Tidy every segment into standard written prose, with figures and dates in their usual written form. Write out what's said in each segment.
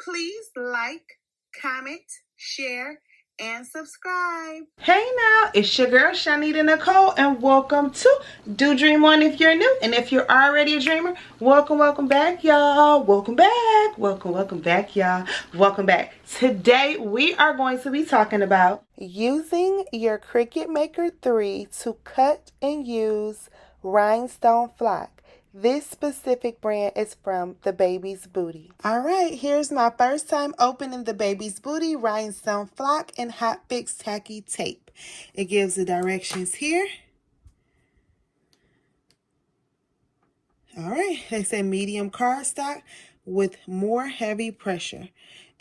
Please like, comment, share, and subscribe. Hey now, it's your girl ChonitaNicole, and welcome to Do Dream On if you're new, and if you're already a dreamer, welcome back, y'all. Welcome back, y'all. Welcome back. Today we are going to be talking about using your Cricut Maker 3 to cut and use rhinestone flock. This specific brand is from the Baby's Booty. Alright, here's my first time opening the Baby's Booty Rhinestone Flock and Hot Fix Tacky Tape. It gives the directions here. Alright, they say medium cardstock with more heavy pressure.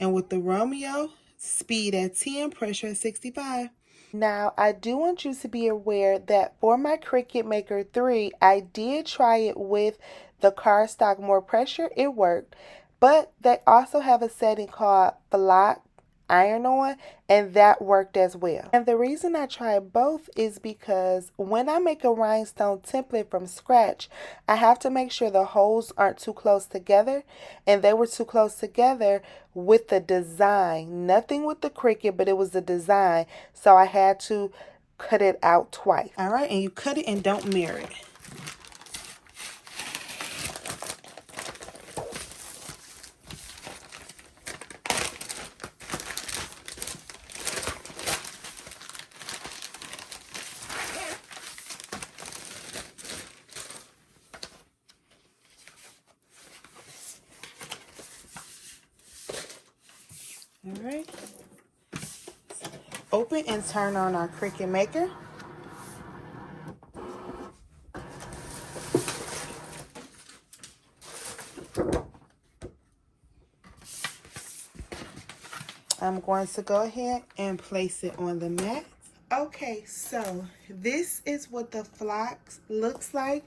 And with the Romeo, speed at 10, pressure at 65. Now, I do want you to be aware that for my Cricut Maker 3, I did try it with the cardstock more pressure. It worked. But they also have a setting called Flock Iron-On, and that worked as well. And the reason I tried both is because when I make a rhinestone template from scratch, I have to make sure the holes aren't too close together, and they were too close together with the design. Nothing with the Cricut, but it was the design, so I had to cut it out twice. All right, and you cut it and don't mirror it. All right. Open and turn on our Cricut Maker. I'm going to go ahead and place it on the mat. Okay, so this is what the flock looks like.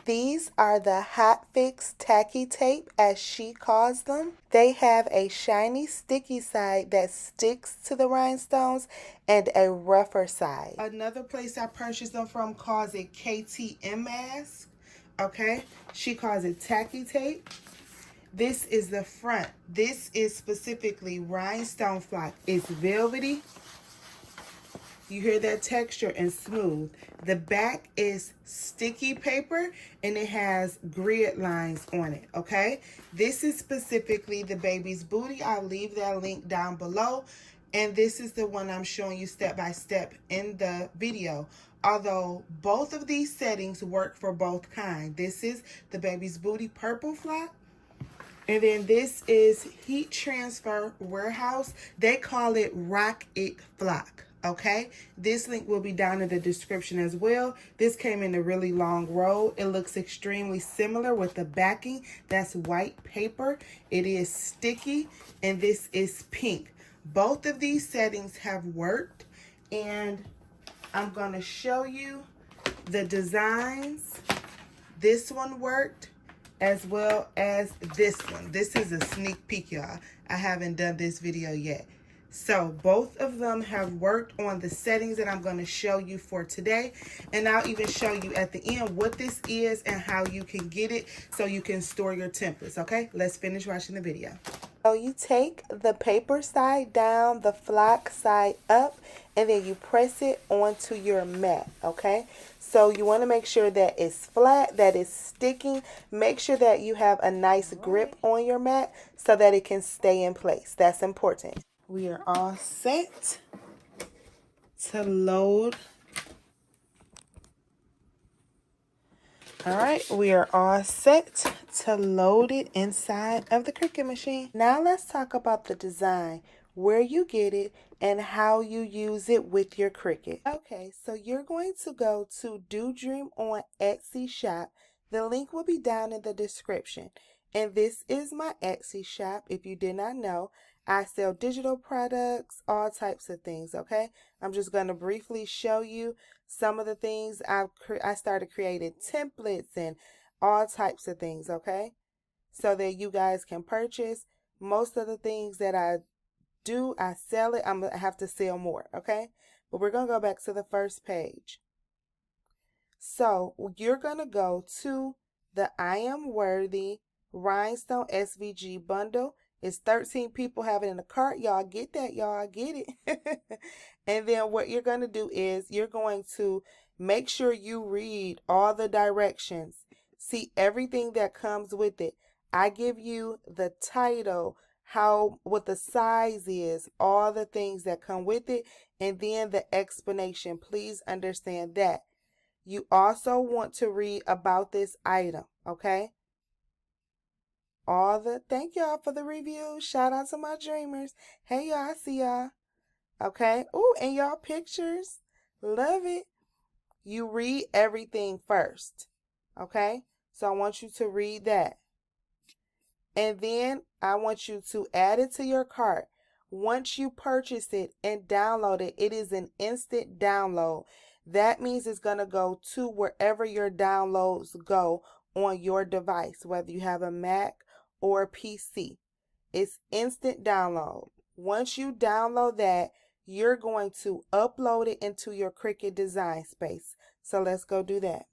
These are the Hot Fix Tacky Tape, as she calls them. They have a shiny, sticky side that sticks to the rhinestones and a rougher side. Another place I purchased them from calls it KTM mask. Okay, she calls it tacky tape. This is the front. This is specifically rhinestone flock. It's velvety. You hear that texture and smooth. The back is sticky paper and it has grid lines on it, okay? This is specifically the Baby's Booty. I'll leave that link down below. And this is the one I'm showing you step by step in the video. Although both of these settings work for both kinds. This is the Baby's Booty purple flock. And then this is Heat Transfer Warehouse. They call it Rock It Flock. Okay, this link will be down in the description as well. This came in a really long roll. It looks extremely similar with the backing. That's white paper. It is sticky, and this is pink. Both of these settings have worked, and I'm going to show you the designs. This one worked, as well as this one. This is a sneak peek, y'all. I haven't done this video yet. So both of them have worked on the settings that I'm going to show you for today. And I'll even show you at the end what this is and how you can get it so you can store your templates. Okay, let's finish watching the video. So you take the paper side down, the flock side up, and then you press it onto your mat, okay? So you want to make sure that it's flat, that it's sticking. Make sure that you have a nice grip on your mat so that it can stay in place. That's important. We are all set to load. All right, we are all set to load it inside of the Cricut machine. Now let's talk about the design, where you get it, and how you use it with your Cricut. Okay, so you're going to go to Do Dream On Etsy shop. The link will be down in the description. And this is my Etsy shop. If you did not know, I sell digital products, all types of things, okay? I'm just going to briefly show you some of the things I started creating templates and all types of things, okay? So that you guys can purchase. Most of the things that I do, I sell it. I'm going to have to sell more, okay? But we're going to go back to the first page. So you're going to go to the I Am Worthy Rhinestone SVG bundle. It's 13 people have it in the cart. Y'all get that, y'all get it. And then what you're going to do is you're going to make sure you read all the directions. See everything that comes with it. I give you the title, what the size is, all the things that come with it, and then the explanation. Please understand that. You also want to read about this item, okay? Thank y'all for the review. Shout out to my dreamers. Hey y'all, I see y'all. Okay. Ooh, and y'all pictures. Love it. You read everything first. Okay. So I want you to read that. And then I want you to add it to your cart. Once you purchase it and download it, it is an instant download. That means it's going to go to wherever your downloads go on your device, whether you have a Mac or a PC. It's instant download. Once you download that, you're going to upload it into your Cricut design space. So let's go do that.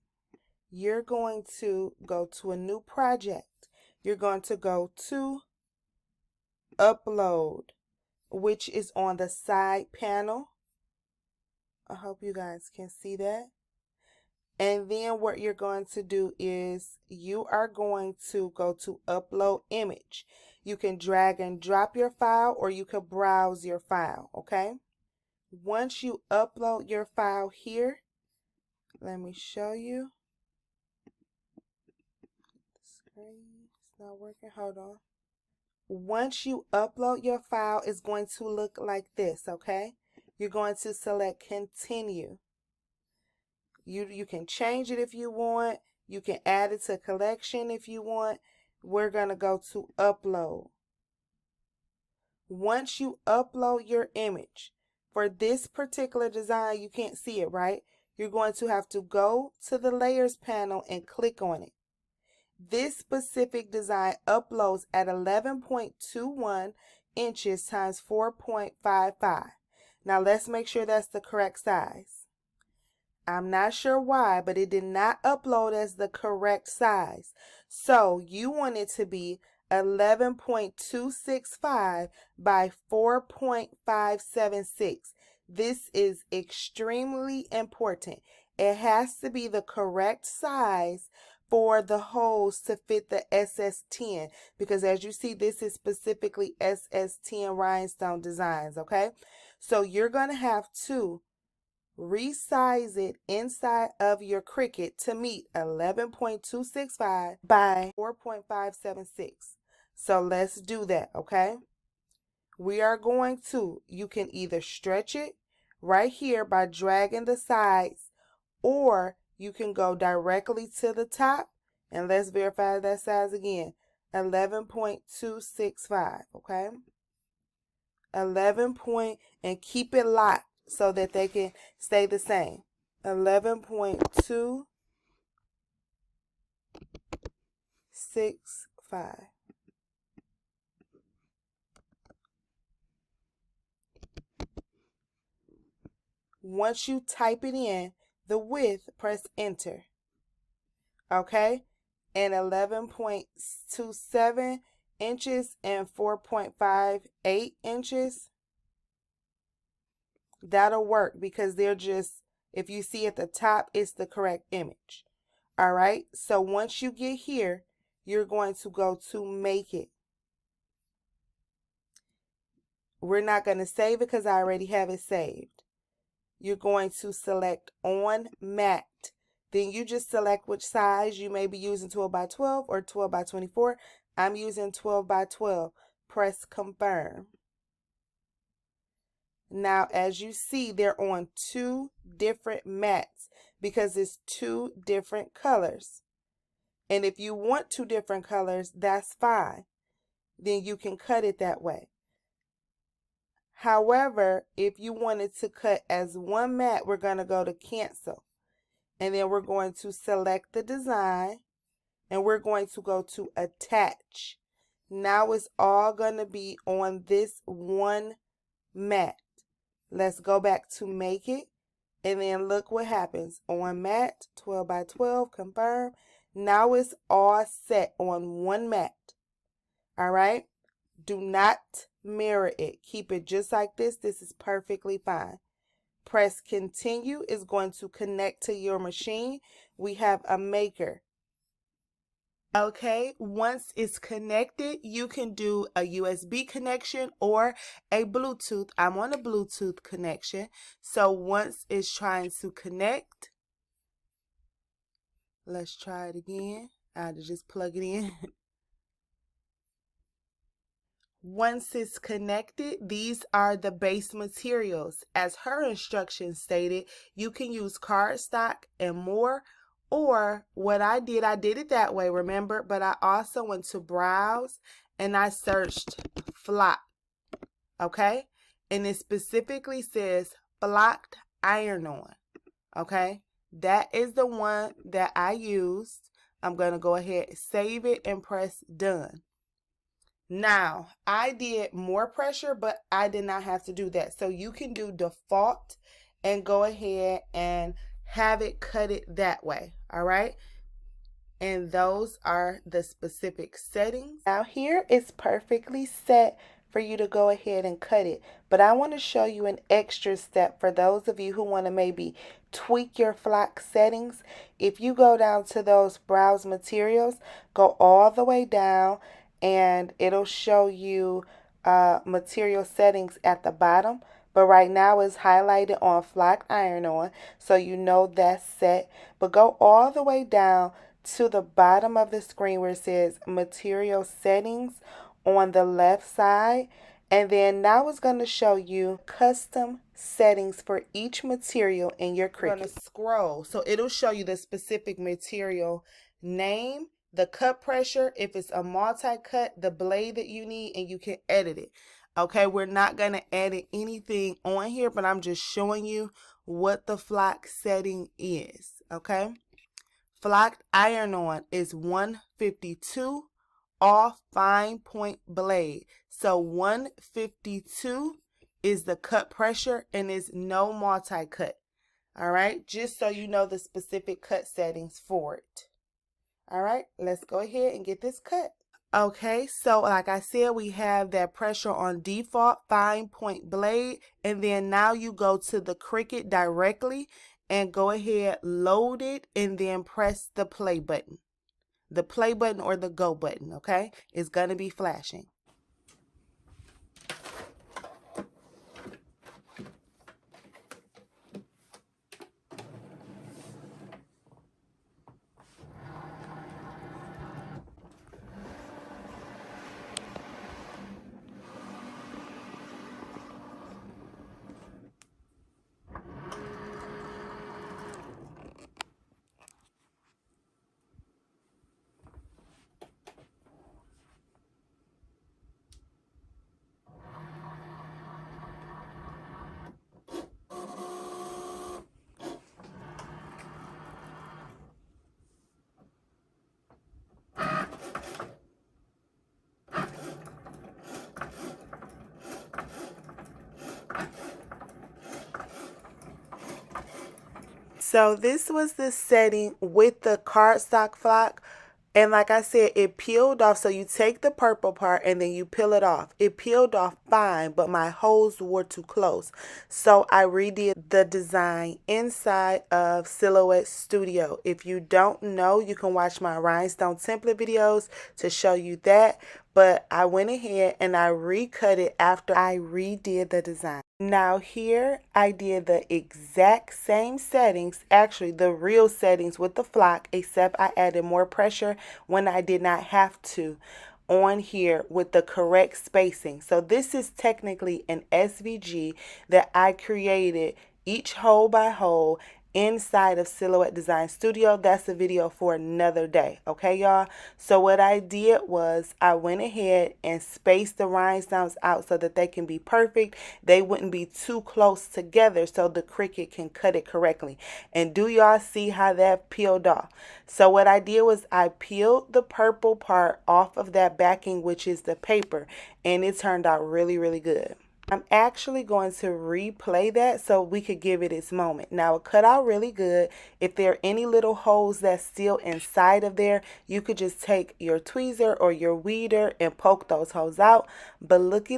You're going to go to a new project. You're going to go to upload, which is on the side panel. I hope you guys can see that. And then what you're going to do is you are going to go to upload image. You can drag and drop your file, or you can browse your file, okay? Once you upload your file here, let me show you. The screen is not working. Hold on. Once you upload your file, it's going to look like this, okay? You're going to select continue. You can change it if you want. You can add it to collection if you want. We're going to go to upload. Once you upload your image, for this particular design, you can't see it, right? You're going to have to go to the layers panel and click on it. This specific design uploads at 11.21 inches times 4.55. Now let's make sure that's the correct size. I'm not sure why, but it did not upload as the correct size. So you want it to be 11.265 by 4.576. This is extremely important. It has to be the correct size for the holes to fit the SS10, because as you see, this is specifically SS10 rhinestone designs, okay? So you're going to have to resize it inside of your Cricut to meet 11.265 by 4.576. So let's do that, okay? We are going to, you can either stretch it right here by dragging the sides, or you can go directly to the top, and let's verify that size again, 11.265, okay? 11 point, and keep it locked so that they can stay the same. 11.265. Once you type it in, the width, press enter. Okay? And 11.27 inches and 4.58 inches. That'll work because they're just, if you see at the top, it's the correct image. All right? So once you get here, you're going to go to make it. We're not going to save it because I already have it saved. You're going to select on mat. Then you just select which size. You may be using 12 by 12 or 12 by 24. I'm using 12 by 12. Press confirm. Now, as you see, they're on two different mats because it's two different colors. And if you want two different colors, that's fine. Then you can cut it that way. However, if you wanted to cut as one mat, we're going to go to cancel. And then we're going to select the design, and we're going to go to attach. Now it's all going to be on this one mat. Let's go back to make it, and then look what happens. On mat, 12 by 12, confirm. Now it's all set on one mat. All right? Do not mirror it. Keep it just like this. This is perfectly fine. Press continue. Is going to connect to your machine. We have a maker. Okay, once it's connected, you can do a USB connection or a Bluetooth. I'm on a Bluetooth connection. So once it's trying to connect, let's try it again. I had to just plug it in. Once it's connected, these are the base materials. As her instructions stated, you can use cardstock and more, or what I did it that way, remember? But I also went to browse and I searched flock, okay? And it specifically says flocked iron-on, okay? That is the one that I used. I'm going to go ahead, save it, and press done. Now, I did more pressure, but I did not have to do that. So you can do default and go ahead and have it cut it that way. All right. And those are the specific settings. Now here it's perfectly set for you to go ahead and cut it. But I want to show you an extra step for those of you who want to maybe tweak your flock settings. If you go down to those browse materials, go all the way down, and it'll show you material settings at the bottom. But right now it's highlighted on flocked iron-on, so you know that's set. But go all the way down to the bottom of the screen where it says material settings on the left side. And then now it's going to show you custom settings for each material in your Cricut. You're going to scroll, so it'll show you the specific material name, the cut pressure, if it's a multi-cut, the blade that you need, and you can edit it. Okay, we're not going to edit anything on here, but I'm just showing you what the flock setting is. Okay, flocked iron-on is 152 off fine point blade. So 152 is the cut pressure and is no multi-cut. All right, just so you know the specific cut settings for it. All right, let's go ahead and get this cut. Okay, so like I said, we have that pressure on default fine point blade, and then now you go to the Cricut directly and go ahead, load it, and then press the play button. The play button or the go button, okay? It's going to be flashing. So this was the setting with the cardstock flock. And like I said, it peeled off. So you take the purple part and then you peel it off. It peeled off fine, but my holes were too close. So I redid the design inside of Silhouette Studio. If you don't know, you can watch my rhinestone template videos to show you that. But I went ahead and I recut it after I redid the design. Now here I did the exact same settings, actually the real settings with the flock, except I added more pressure when I did not have to on here with the correct spacing. So this is technically an SVG that I created each hole by hole inside of Silhouette Design Studio. That's a video for another day, okay y'all? So what I did was I went ahead and spaced the rhinestones out so that they can be perfect. They wouldn't be too close together so the Cricut can cut it correctly. And do y'all see how that peeled off? So what I did was I peeled the purple part off of that backing, which is the paper, and it turned out really, really good. I'm actually going to replay that so we could give it its moment. Now it cut out really good. If there are any little holes that's still inside of there, you could just take your tweezer or your weeder and poke those holes out. But looky,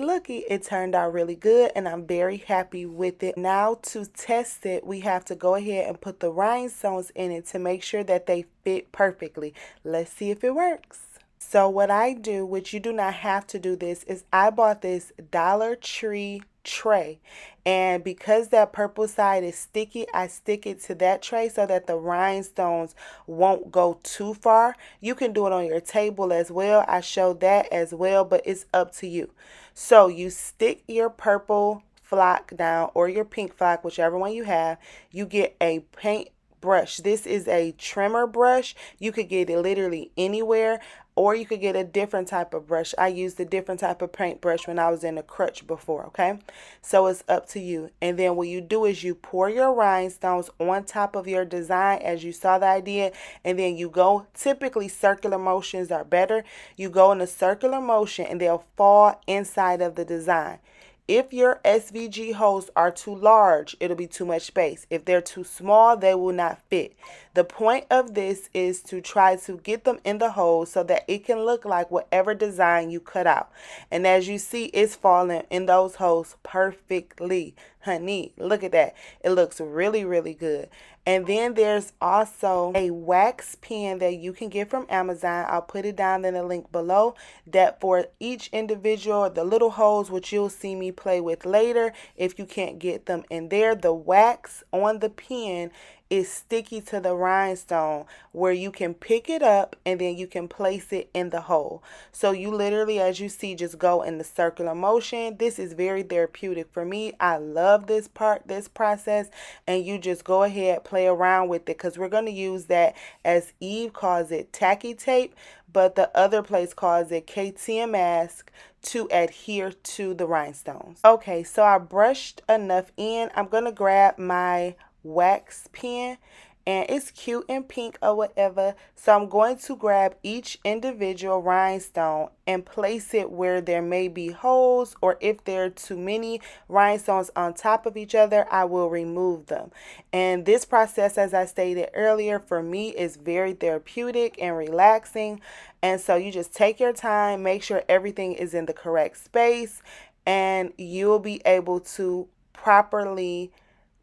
it turned out really good and I'm very happy with it. Now to test it, we have to go ahead and put the rhinestones in it to make sure that they fit perfectly. Let's see if it works. So what I do, which you do not have to do this, is I bought this Dollar Tree tray. And because that purple side is sticky, I stick it to that tray so that the rhinestones won't go too far. You can do it on your table as well. I showed that as well, but it's up to you. So you stick your purple flock down or your pink flock, whichever one you have. You get a paint brush. This is a trimmer brush. You could get it literally anywhere, or you could get a different type of brush. I used a different type of paintbrush when I was in a crutch before, okay? So it's up to you. And then what you do is you pour your rhinestones on top of your design as you saw the idea, and then you go, typically circular motions are better. You go in a circular motion and they'll fall inside of the design. If your SVG holes are too large, it'll be too much space. If they're too small, they will not fit. The point of this is to try to get them in the holes so that it can look like whatever design you cut out. And as you see, it's falling in those holes perfectly. Honey, look at that. It looks really, really good. And then there's also a wax pen that you can get from Amazon. I'll put it down in the link below, that for each individual, the little holes, which you'll see me play with later if you can't get them in there, the wax on the pen is sticky to the rhinestone where you can pick it up and then you can place it in the hole. So you literally, as you see, just go in the circular motion. This is very therapeutic for me. I love this process, and you just go ahead, play around with it, because we're going to use that, as Eve calls it, tacky tape, but the other place calls it KTM mask, to adhere to the rhinestones. Okay, so I brushed enough in. I'm going to grab my wax pen, and it's cute and pink or whatever. So I'm going to grab each individual rhinestone and place it where there may be holes, or if there are too many rhinestones on top of each other, I will remove them. And this process, as I stated earlier, for me is very therapeutic and relaxing. And so you just take your time, make sure everything is in the correct space, and you'll be able to properly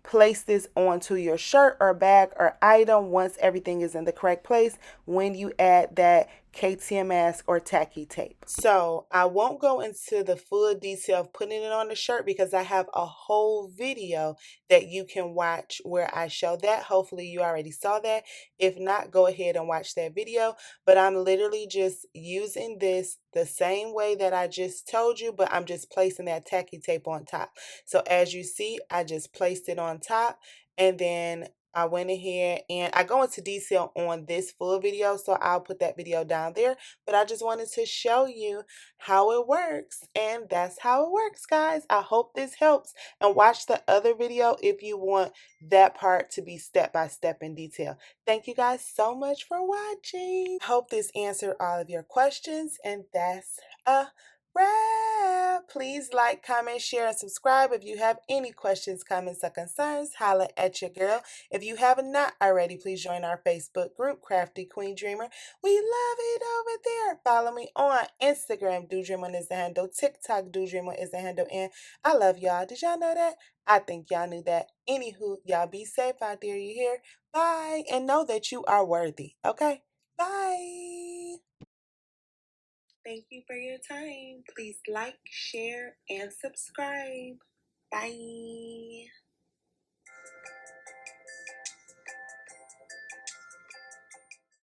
place this onto your shirt or bag or item once everything is in the correct place when you add that KTM mask or tacky tape. So I won't go into the full detail of putting it on the shirt because I have a whole video that you can watch where I show that. Hopefully you already saw that. If not, go ahead and watch that video. But I'm literally just using this the same way that I just told you, but I'm just placing that tacky tape on top. So as you see, I just placed it on top, and then I went ahead and I go into detail on this full video, so I'll put that video down there. But I just wanted to show you how it works, and that's how it works, guys. I hope this helps, and watch the other video if you want that part to be step by step in detail. Thank you guys so much for watching. Hope this answered all of your questions, and that's a wrap. Please like, comment, share, and subscribe. If you have any questions, comments, or concerns, holla at your girl. If you have not already, please join our Facebook group, Crafty Queen Dreamer. We love it over there. Follow me on Instagram. Dreamon is the handle. TikTok, Dreamon is the handle. And I love y'all. Did y'all know that? I think y'all knew that. Anywho, y'all be safe out there. You hear? Bye. And know that you are worthy. Okay? Bye. Thank you for your time. Please like, share, and subscribe. Bye.